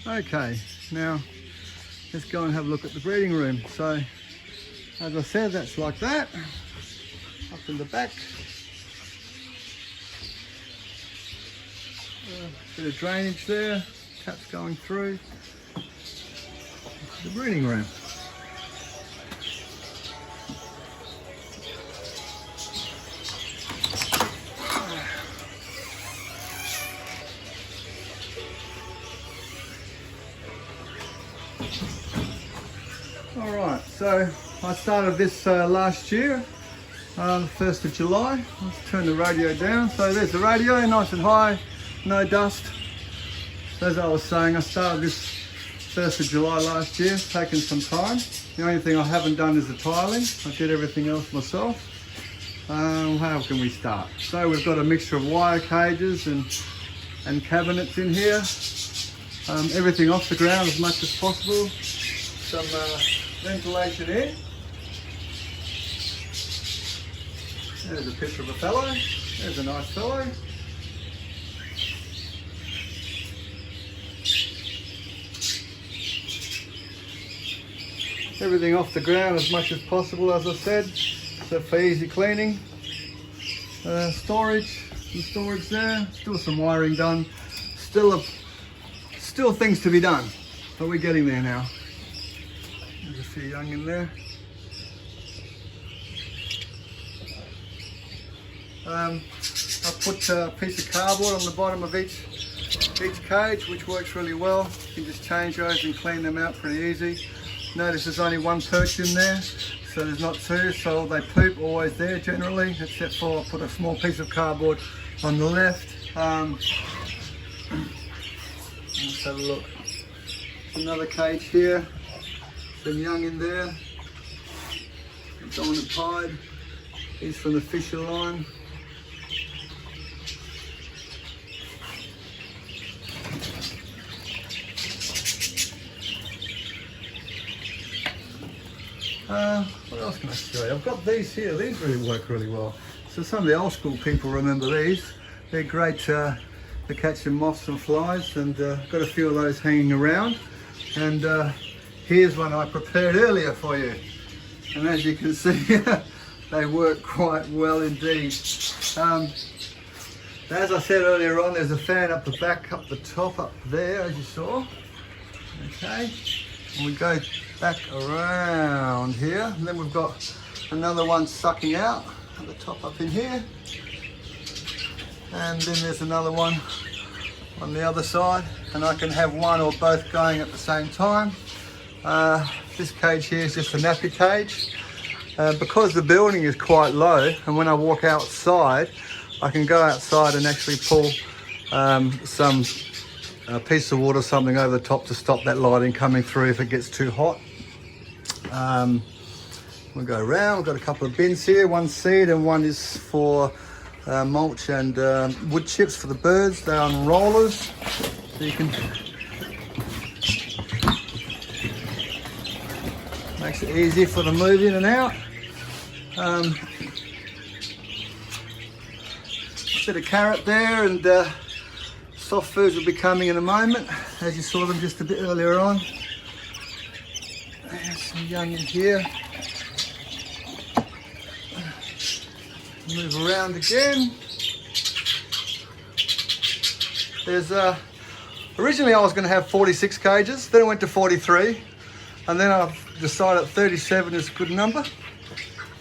Okay, now let's go and have a look at the breeding room. So, as I said, that's like that, up in the back. Bit of drainage there, taps going through. The breeding room. Alright, so I started this last year, the 1st of July. Let's turn the radio down. So there's the radio, nice and high, no dust. So as I was saying, I started this 1st of July last year, taken some time. The only thing I haven't done is the tiling. I did everything else myself. How can we start? So we've got a mixture of wire cages and cabinets in here. Everything off the ground as much as possible. Some ventilation in. There's a picture of a fellow. There's a nice fellow. Everything off the ground as much as possible, as I said, so for easy cleaning. Storage, some storage there. Still some wiring done. Still things to be done, but we're getting there now. There's a few young in there. I put a piece of cardboard on the bottom of each cage, which works really well. You can just change those and clean them out pretty easy. Notice there's only one perch in there, so there's not two, so they poop always there generally, except for I put a small piece of cardboard on the left. Let's have a look. There's another cage here, some young in there. Dominant pied, he's from the Fisher line. What else can I show you? I've got these here. These really work really well. So some of the old school people remember these. They're great for catching moths and flies, and got a few of those hanging around. And here's one I prepared earlier for you. And as you can see, they work quite well indeed. As I said earlier on, there's a fan up the back, up the top, up there, as you saw. Okay, and we go back around here, and then we've got another one sucking out at the top up in here, and then there's another one on the other side, and I can have one or both going at the same time. This cage here is just a nappy cage. Because the building is quite low, and when I walk outside I can go outside and actually pull some piece of wood or something over the top to stop that lighting coming through if it gets too hot. We'll go around. We've got a couple of bins here, one seed and one is for mulch and wood chips for the birds. They're on rollers, so you can, makes it easy for them to move in and out. Bit of carrot there, and soft foods will be coming in a moment, as you saw them just a bit earlier on. There's some young in here. Move around again. There's originally I was going to have 46 cages, then I went to 43, and then I've decided 37 is a good number.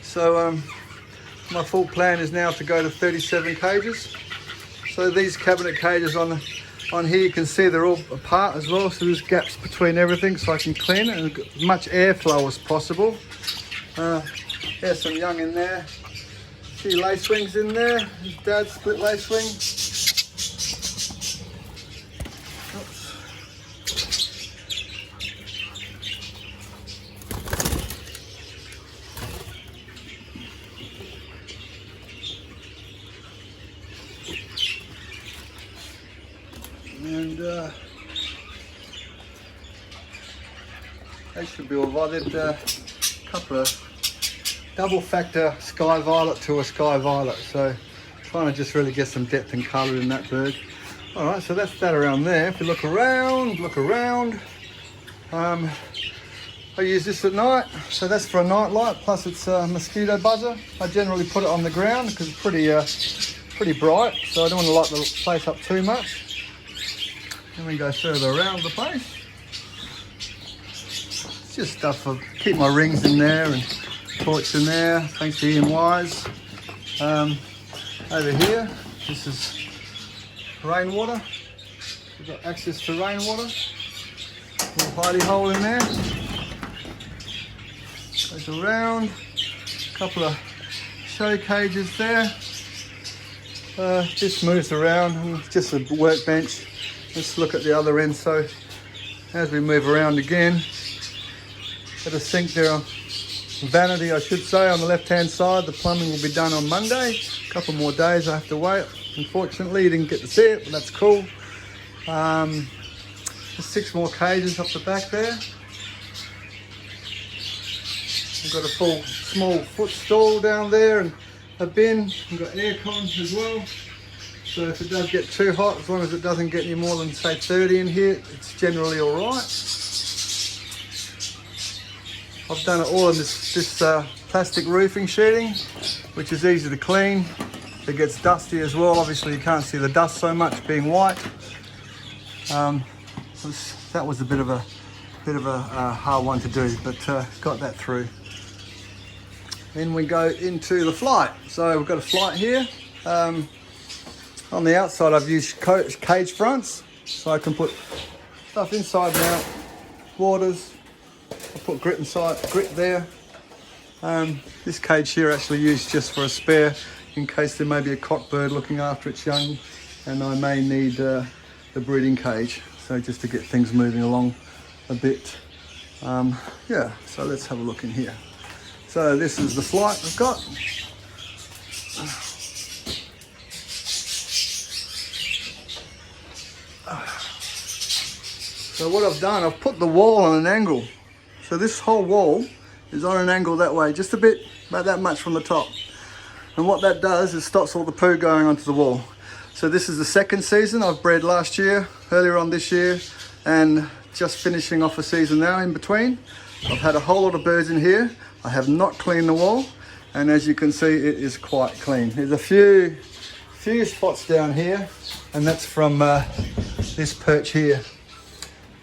So my full plan is now to go to 37 cages. So these cabinet cages on here, you can see they're all apart as well, so there's gaps between everything, so I can clean it and as much airflow as possible. There's some young in there. A few lacewings in there. His dad's split lacewing. Oops. And they should be all right. A couple of double factor sky violet to a sky violet, so trying to just really get some depth and colour in that bird. All right, so that's that around there. If you look around, I use this at night, so that's for a night light, plus it's a mosquito buzzer. I generally put it on the ground because it's pretty bright, so I don't want to light the place up too much. Then we go further around the place. It's just stuff for keep my rings in there and torch in there, thanks to Ian Wise. Over here, this is rainwater. We've got access to rainwater. Little hidey hole in there. Goes around. A couple of show cages there. This moves around. It's just a workbench. Let's look at the other end. So as we move around again, got a sink there. Vanity, I should say, on the left-hand side. The plumbing will be done on Monday. A couple more days I have to wait. Unfortunately, you didn't get to see it, but that's cool. There's 6 more cages up the back there. We've got a full small footstool down there and a bin. We've got aircon as well. So if it does get too hot, as long as it doesn't get any more than say 30 in here, it's generally all right. I've done it all in this plastic roofing sheeting, which is easy to clean. It gets dusty as well. Obviously you can't see the dust so much being white. That was a bit of a hard one to do, but got that through. Then we go into the flight. So we've got a flight here. On the outside I've used cage fronts, so I can put stuff inside and out, waters. I put grit there. This cage here actually used just for a spare in case there may be a cockbird looking after its young and I may need the breeding cage, so just to get things moving along a bit. Yeah, so let's have a look in here. So this is the flight I've got. So what I've done, I've put the wall on an angle. So this whole wall is on an angle that way, just a bit, about that much from the top. And what that does is stops all the poo going onto the wall. So this is the second season. I've bred last year, earlier on this year, and just finishing off a season now in between. I've had a whole lot of birds in here. I have not cleaned the wall, and as you can see, it is quite clean. There's a few spots down here, and that's from this perch here.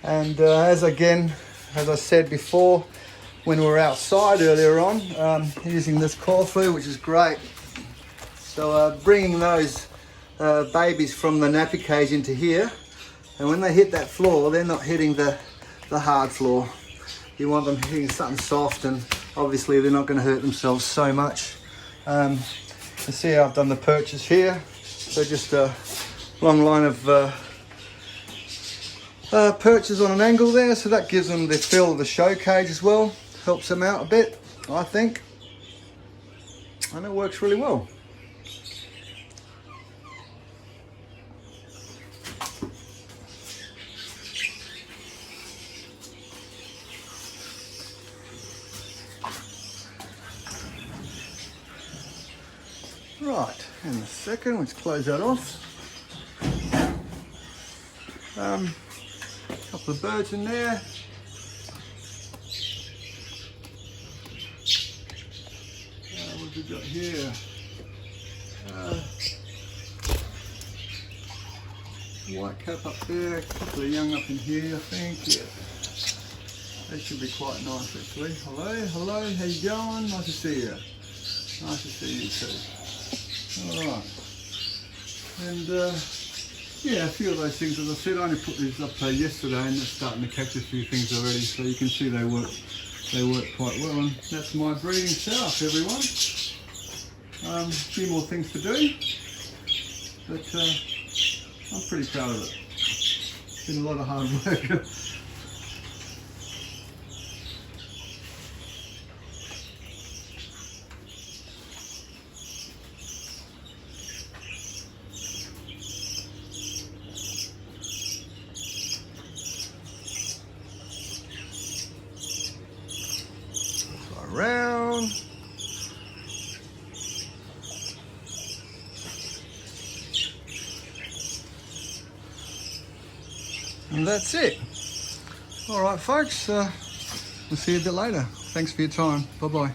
And as I said before, when we were outside earlier on, using this core flu, which is great. So bringing those babies from the nappy cage into here, and when they hit that floor, they're not hitting the hard floor. You want them hitting something soft, and obviously they're not going to hurt themselves so much. You see how I've done the perches here. So just a long line of perches on an angle there, so that gives them the feel of the show cage as well. Helps them out a bit, I think, and it works really well. Right, and the second, let's close that off. Couple of birds in there. What have we got here? White cap up there, a couple of young up in here, I think. Yeah, they should be quite nice actually. Hello, how you going? Nice to see you. Nice to see you too. All right, and yeah, a few of those things, as I said, I only put these up yesterday, and they're starting to catch a few things already, so you can see they work quite well. And that's my breeding setup, everyone. A few more things to do, but I'm pretty proud of it. It's been a lot of hard work. Around. And that's it. All right, folks, we'll see you a bit later. Thanks for your time. Bye-bye.